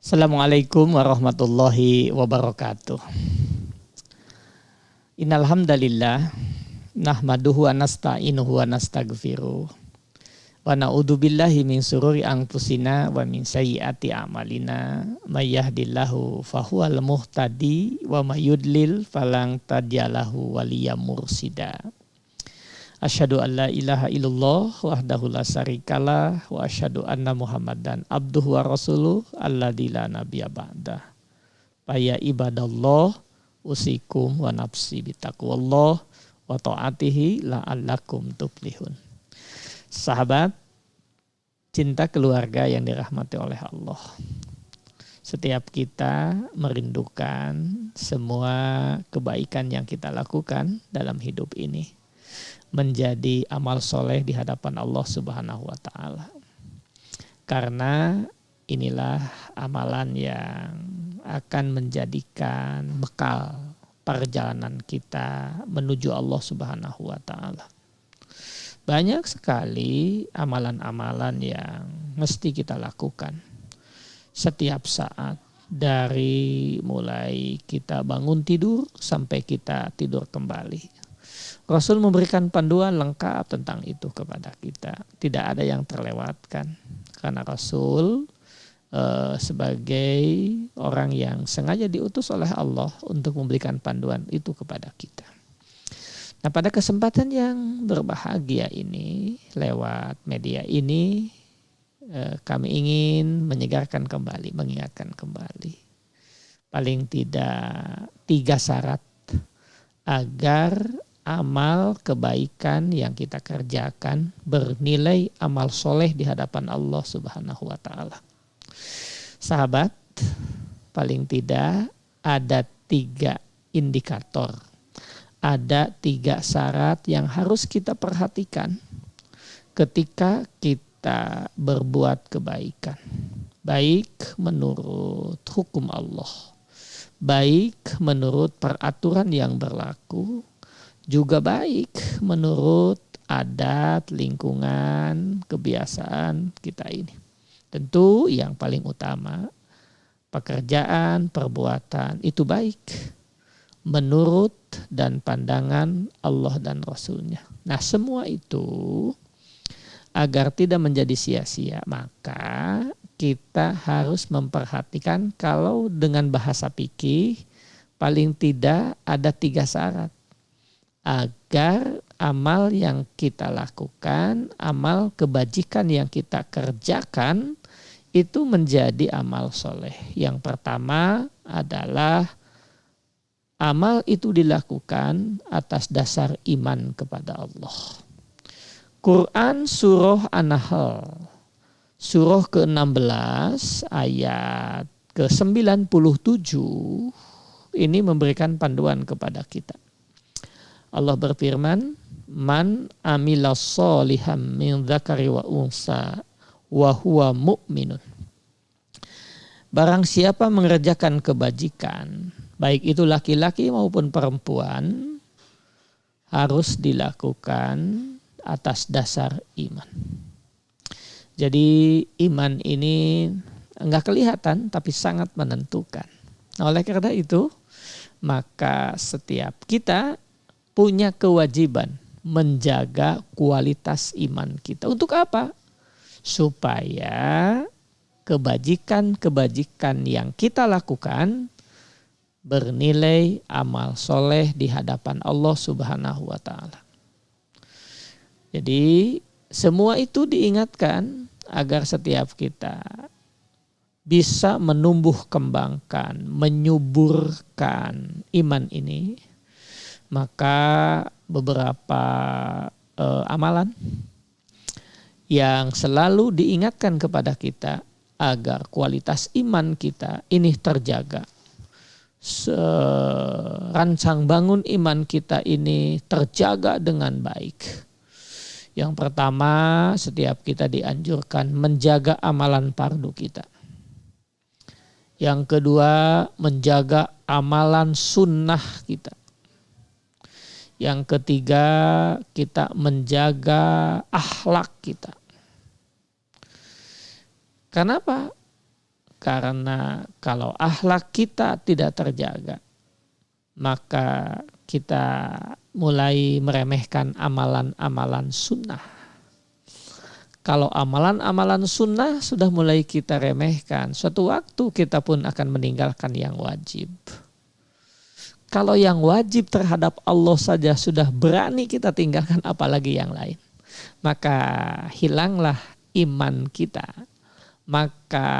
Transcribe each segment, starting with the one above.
Assalamualaikum warahmatullahi wabarakatuh. Innal hamdalillah nahmaduhu wa nasta'inuhu wa nastaghfiruh wa na'udzu billahi min sururi anfusina wa min sayyiati a'malina may yahdihillahu fahuwal muhtadi wa may yudlil falan tadyalahu waliyyan mursida. Asyhadu an la ilaha illallah wahdahu la syarikalah wa asyhadu anna Muhammadan abduhu wa rasuluh alladzi la nabiyya ba'dah. Faya ibadallah usikum wa nafsi bitaqwallah wa ta'atihi la'allakum tuflihun. Sahabat cinta keluarga yang dirahmati oleh Allah. Setiap kita merindukan semua kebaikan yang kita lakukan dalam hidup ini menjadi amal soleh di hadapan Allah Subhanahu wa Ta'ala. Karena inilah amalan yang akan menjadikan bekal perjalanan kita menuju Allah Subhanahu wa Ta'ala. Banyak sekali amalan-amalan yang mesti kita lakukan setiap saat, dari mulai kita bangun tidur sampai kita tidur kembali. Rasul memberikan panduan lengkap tentang itu kepada kita. Tidak ada yang terlewatkan. Karena Rasul sebagai orang yang sengaja diutus oleh Allah untuk memberikan panduan itu kepada kita. Nah, pada kesempatan yang berbahagia ini, lewat media ini, kami ingin menyegarkan kembali, mengingatkan kembali. Paling tidak 3 syarat agar amal kebaikan yang kita kerjakan bernilai amal soleh di hadapan Allah Subhanahu wa Ta'ala. Sahabat, paling tidak ada 3 indikator, ada 3 syarat yang harus kita perhatikan ketika kita berbuat kebaikan, baik menurut hukum Allah, baik menurut peraturan yang berlaku, juga baik menurut adat, lingkungan, kebiasaan kita ini. Tentu yang paling utama, pekerjaan, perbuatan itu baik menurut dan pandangan Allah dan Rasulnya. Nah, semua itu agar tidak menjadi sia-sia, maka kita harus memperhatikan, kalau dengan bahasa fikih paling tidak ada 3 syarat agar amal yang kita lakukan, amal kebajikan yang kita kerjakan itu menjadi amal soleh. Yang pertama adalah amal itu dilakukan atas dasar iman kepada Allah. Quran surah An-Nahl, surah ke-16 ayat ke-97 ini memberikan panduan kepada kita. Allah berfirman, man amila sholihan min dzakari wa unsa wa huwa mu'minun. Barang siapa mengerjakan kebajikan, baik itu laki-laki maupun perempuan, harus dilakukan atas dasar iman. Jadi iman ini enggak kelihatan tapi sangat menentukan. Nah, oleh karena itu, maka setiap kita punya kewajiban menjaga kualitas iman kita. Untuk apa? Supaya kebajikan-kebajikan yang kita lakukan bernilai amal soleh di hadapan Allah Subhanahu wa Ta'ala. Jadi semua itu diingatkan agar setiap kita bisa menumbuh kembangkan, menyuburkan iman ini. Maka beberapa amalan yang selalu diingatkan kepada kita agar kualitas iman kita ini terjaga, rancang bangun iman kita ini terjaga dengan baik. Yang pertama, setiap kita dianjurkan menjaga amalan fardu kita. Yang kedua, menjaga amalan sunnah kita. Yang ketiga, kita menjaga akhlak kita. Kenapa? Karena kalau akhlak kita tidak terjaga, maka kita mulai meremehkan amalan-amalan sunnah. Kalau amalan-amalan sunnah sudah mulai kita remehkan, suatu waktu kita pun akan meninggalkan yang wajib. Kalau yang wajib terhadap Allah saja sudah berani kita tinggalkan, apalagi yang lain. Maka hilanglah iman kita. Maka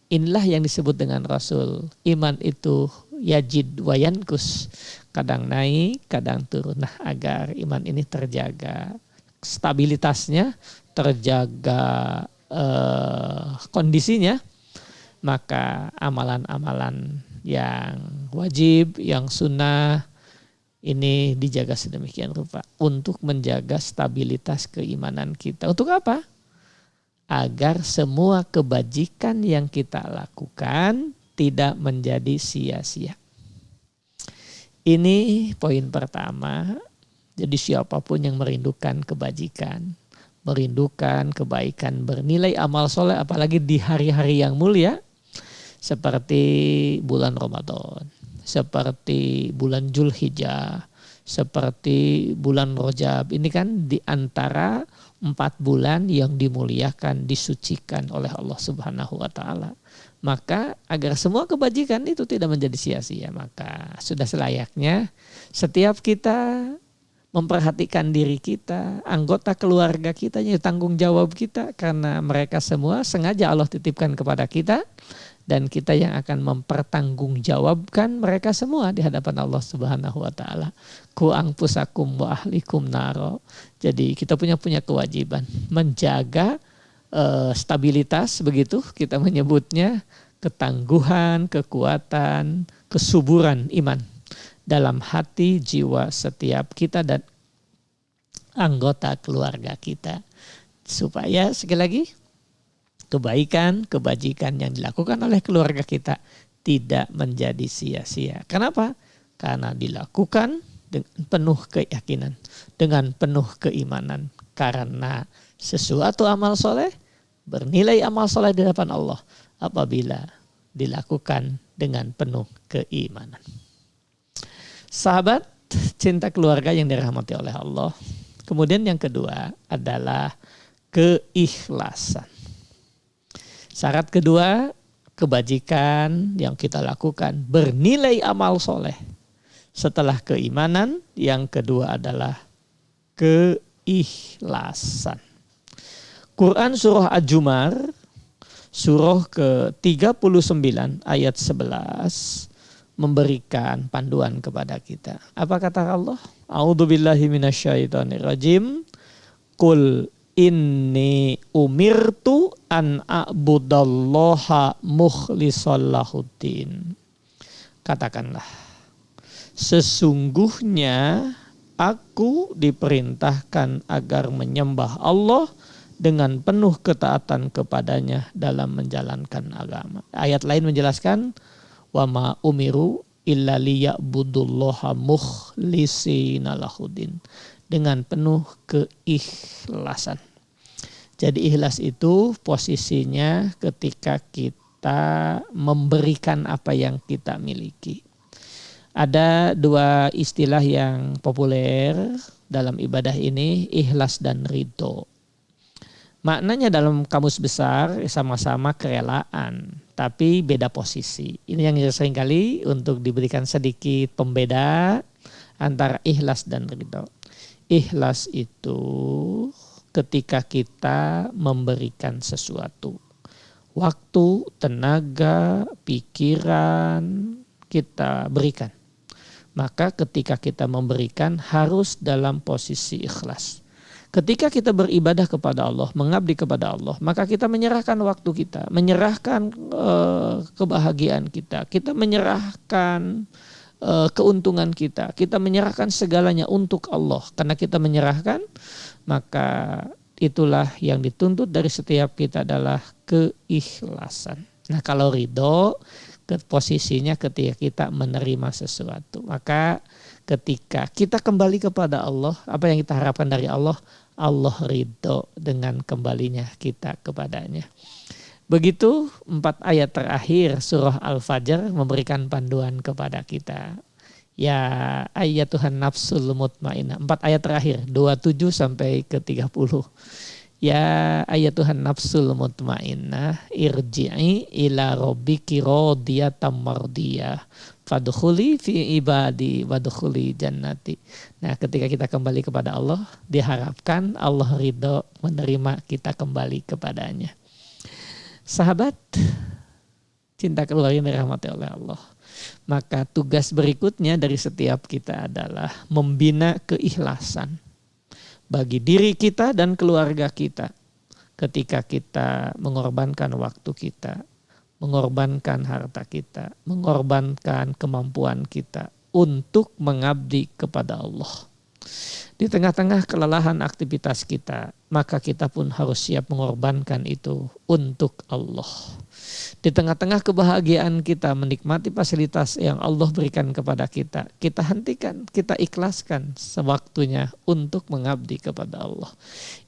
inilah yang disebut dengan Rasul. Iman itu yajid wa yankus. Kadang naik, kadang turun. Nah, agar iman ini terjaga stabilitasnya, terjaga kondisinya, maka amalan-amalan yang wajib, yang sunnah ini dijaga sedemikian rupa untuk menjaga stabilitas keimanan kita. Untuk apa? Agar semua kebajikan yang kita lakukan tidak menjadi sia-sia. Ini poin pertama. Jadi siapapun yang merindukan kebajikan, merindukan kebaikan, bernilai amal soleh, apalagi di hari-hari yang mulia, seperti bulan Ramadan, seperti bulan Zulhijjah, seperti bulan Rajab. Ini kan di antara 4 bulan yang dimuliakan, disucikan oleh Allah Subhanahu wa Ta'ala. Maka agar semua kebajikan itu tidak menjadi sia-sia, maka sudah selayaknya setiap kita memperhatikan diri kita, anggota keluarga kita, tanggung jawab kita, karena mereka semua sengaja Allah titipkan kepada kita, dan kita yang akan mempertanggungjawabkan mereka semua di hadapan Allah Subhanahu wa Ta'ala. Ku anfusakum wa ahlikum naro. Jadi kita punya kewajiban menjaga stabilitas, begitu kita menyebutnya, ketangguhan, kekuatan, kesuburan iman dalam hati, jiwa setiap kita dan anggota keluarga kita. Supaya sekali lagi kebaikan, kebajikan yang dilakukan oleh keluarga kita tidak menjadi sia-sia. Kenapa? Karena dilakukan dengan penuh keyakinan, dengan penuh keimanan. Karena sesuatu amal soleh bernilai amal soleh di hadapan Allah apabila dilakukan dengan penuh keimanan. Sahabat cinta keluarga yang dirahmati oleh Allah. Kemudian yang kedua adalah keikhlasan. Syarat kedua, kebajikan yang kita lakukan bernilai amal soleh. Setelah keimanan, yang kedua adalah keikhlasan. Quran surah Ad-Zumar, surah ke-39 ayat 11 memberikan panduan kepada kita. Apa kata Allah? A'udzubillahi minasyaitonirrajim. Qul inni umirtu an a'budallaha mukhlishal lahuddin. Katakanlah, sesungguhnya aku diperintahkan agar menyembah Allah dengan penuh ketaatan kepadanya dalam menjalankan agama. Ayat lain menjelaskan, wa ma umiru illa liya'budullaha mukhlishina lahuddin, dengan penuh keikhlasan. Jadi ikhlas itu posisinya ketika kita memberikan apa yang kita miliki. Ada 2 istilah yang populer dalam ibadah ini, ikhlas dan ridho. Maknanya dalam kamus besar sama-sama kerelaan, tapi beda posisi. Ini yang seringkali untuk diberikan sedikit pembeda antara ikhlas dan ridho. Ikhlas itu ketika kita memberikan sesuatu, waktu, tenaga, pikiran kita berikan. Maka ketika kita memberikan harus dalam posisi ikhlas. Ketika kita beribadah kepada Allah, mengabdi kepada Allah, maka kita menyerahkan waktu kita, menyerahkan kebahagiaan kita, kita menyerahkan keuntungan kita, kita menyerahkan segalanya untuk Allah. Karena kita menyerahkan, maka itulah yang dituntut dari setiap kita adalah keikhlasan. Nah, kalau ridho, posisinya ketika kita menerima sesuatu, maka ketika kita kembali kepada Allah, apa yang kita harapkan dari Allah, Allah ridho dengan kembalinya kita kepadanya. Begitu 4 ayat terakhir surah Al-Fajr memberikan panduan kepada kita. Ya ayyatuhan nafsul mutmainnah. 4 ayat terakhir 27 sampai ke 30. Ya ayyatuhan nafsul mutmainnah irji'i ila rabbiki radiyatan mardiyah fadkhuli fi ibadi wadkhuli jannati. Nah, ketika kita kembali kepada Allah, diharapkan Allah ridho menerima kita kembali kepadanya. Sahabat, cinta keluarga yang dirahmati oleh Allah. Maka tugas berikutnya dari setiap kita adalah membina keikhlasan bagi diri kita dan keluarga kita. Ketika kita mengorbankan waktu kita, mengorbankan harta kita, mengorbankan kemampuan kita untuk mengabdi kepada Allah. Di tengah-tengah kelelahan aktivitas kita, maka kita pun harus siap mengorbankan itu untuk Allah. Di tengah-tengah kebahagiaan kita menikmati fasilitas yang Allah berikan kepada kita, kita hentikan, kita ikhlaskan sewaktunya untuk mengabdi kepada Allah.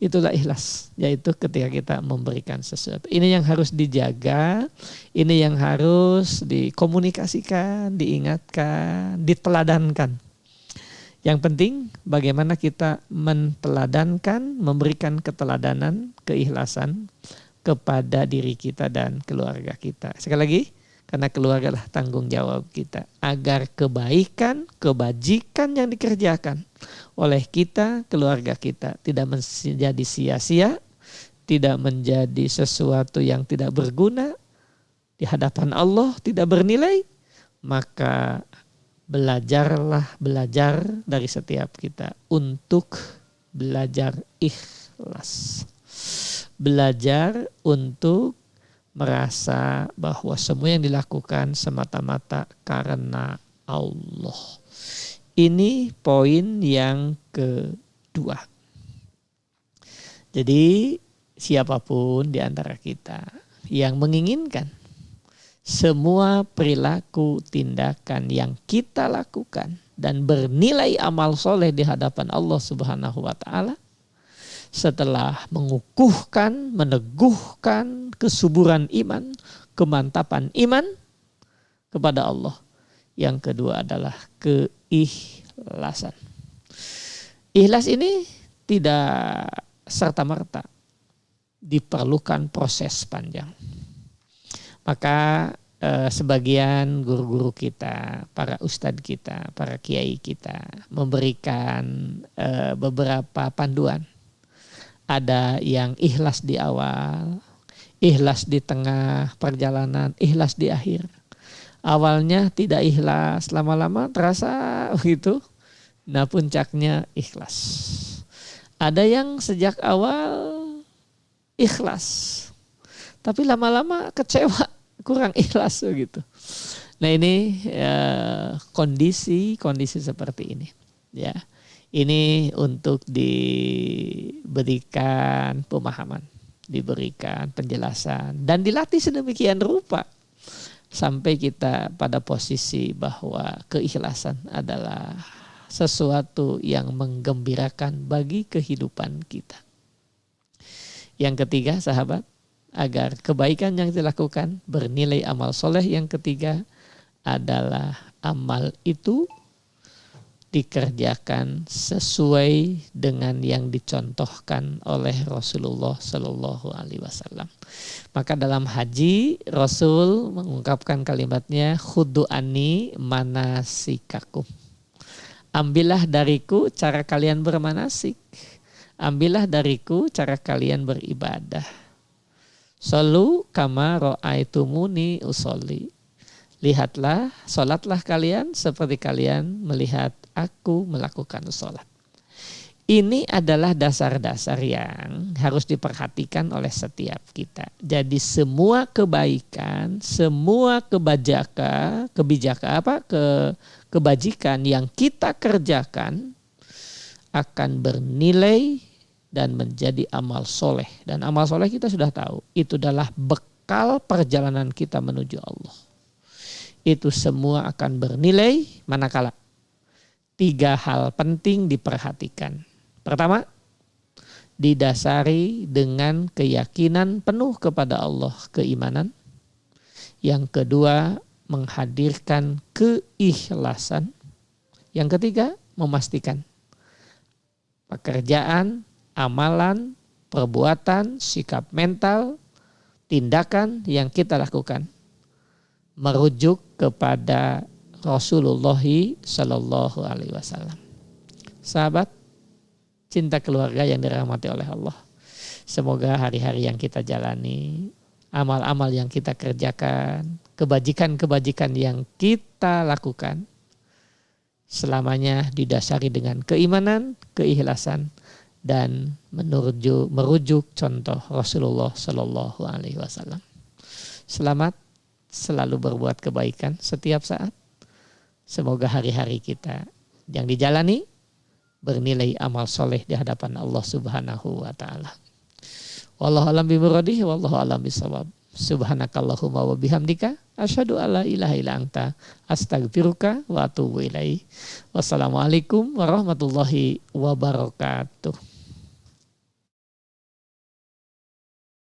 Itulah ikhlas, yaitu ketika kita memberikan sesuatu. Ini yang harus dijaga, ini yang harus dikomunikasikan, diingatkan, diteladankan. Yang penting bagaimana kita menteladankan, memberikan keteladanan, keikhlasan kepada diri kita dan keluarga kita. Sekali lagi, karena keluarga lah tanggung jawab kita. Agar kebaikan, kebajikan yang dikerjakan oleh kita, keluarga kita tidak menjadi sia-sia, tidak menjadi sesuatu yang tidak berguna, di hadapan Allah tidak bernilai, maka belajar dari setiap kita untuk belajar ikhlas. Belajar untuk merasa bahwa semua yang dilakukan semata-mata karena Allah. Ini poin yang kedua. Jadi siapapun di antara kita yang menginginkan semua perilaku tindakan yang kita lakukan dan bernilai amal soleh di hadapan Allah Subhanahu wa Ta'ala, setelah mengukuhkan, meneguhkan kesuburan iman, kemantapan iman kepada Allah. Yang kedua adalah keikhlasan. Ikhlas ini tidak serta-merta, diperlukan proses panjang. Maka sebagian guru-guru kita, para ustadz kita, para kiai kita memberikan beberapa panduan. Ada yang ikhlas di awal, ikhlas di tengah perjalanan, ikhlas di akhir. Awalnya tidak ikhlas, lama-lama terasa begitu. Nah, puncaknya ikhlas. Ada yang sejak awal ikhlas, tapi lama-lama kecewa, kurang ikhlas begitu. Nah, ini kondisi seperti ini. Ya, ini untuk diberikan pemahaman, diberikan penjelasan, dan dilatih sedemikian rupa sampai kita pada posisi bahwa keikhlasan adalah sesuatu yang menggembirakan bagi kehidupan kita. Yang ketiga, sahabat, agar kebaikan yang dilakukan bernilai amal soleh. Yang ketiga adalah amal itu dikerjakan sesuai dengan yang dicontohkan oleh Rasulullah Sallallahu Alaihi Wasallam. Maka dalam haji Rasul mengungkapkan kalimatnya, khudu anni manasikakum. Ambillah dariku cara kalian bermanasik. Ambillah dariku cara kalian beribadah. Solu kama ra'aitumuni usolli. Lihatlah, solatlah kalian seperti kalian melihat aku melakukan solat. Ini adalah dasar-dasar yang harus diperhatikan oleh setiap kita. Jadi semua kebaikan, semua kebajikan yang kita kerjakan akan bernilai dan menjadi amal soleh. Dan amal soleh kita sudah tahu, itu adalah bekal perjalanan kita menuju Allah. Itu semua akan bernilai manakala 3 hal penting diperhatikan. Pertama, didasari dengan keyakinan penuh kepada Allah, keimanan. Yang kedua, menghadirkan keikhlasan. Yang ketiga, memastikan pekerjaan, amalan, perbuatan, sikap mental, tindakan yang kita lakukan merujuk kepada Rasulullah Sallallahu Alaihi Wasallam. Sahabat, cinta keluarga yang dirahmati oleh Allah. Semoga hari-hari yang kita jalani, amal-amal yang kita kerjakan, kebajikan-kebajikan yang kita lakukan, selamanya didasari dengan keimanan, keikhlasan, dan merujuk contoh Rasulullah Sallallahu Alaihi Wasallam. Selamat selalu berbuat kebaikan setiap saat. Semoga hari-hari kita yang dijalani bernilai amal soleh di hadapan Allah Subhanahu wa Ta'ala. Wallahu a'lam bimuradihi, wallahu a'lam bishawab. Subhanakallahumma wa bihamdika asyhadu alla ilaha illa anta astaghfiruka wa atubu ilaik. Wassalamualaikum warahmatullahi wabarakatuh.